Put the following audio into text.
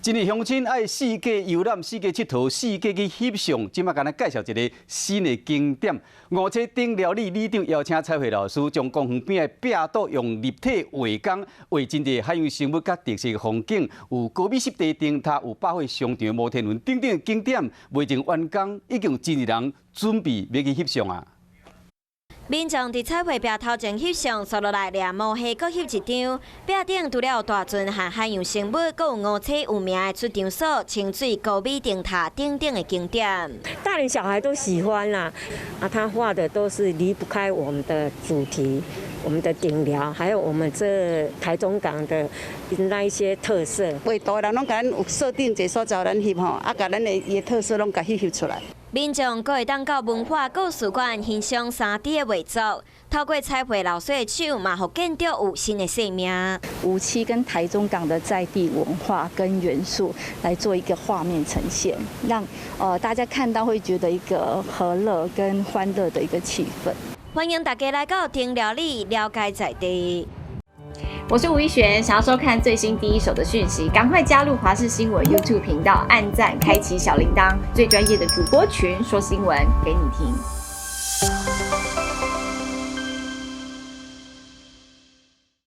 一日乡亲爱四界游览、四界佚佗、四界去翕相，即马甲咱介绍一个新的景点。五车顶料理里长邀请彩绘老师，将公园边的壁刀用立体画工画真侪海洋生物甲特色风景，有高美湿地灯塔，有百货商场、摩天轮等等的景点，未曾完工，已经有真侪人准备要去翕相啊。 民众伫彩绘壁头前翕相，刷落来掠毛虾，搁翕一张。壁顶除了有大船和海洋生物，搁有五车有名的出场所、清水、高美灯塔等等的景点。大人小孩都喜欢啦，他画的都是离不开我们的主题，我们的顶寮，还有我们这台中港的那一些特色。画图人拢甲咱有设定一个所在咱翕吼，啊，甲咱的伊的特色拢甲翕出来。 民众阁会当到文化故事馆欣赏3D 的画作，透过彩绘老师的手，嘛，互建筑有新的生命。57跟台中港的在地文化跟元素来做一个画面呈现，让大家看到会觉得一个和乐跟欢乐的一个气氛。欢迎大家来到丁寮里了解在地。 我是吴一璇，想要收看最新第一手的讯息，赶快加入华视新闻 YouTube 频道，按赞，开启小铃铛，最专业的主播群说新闻给你听。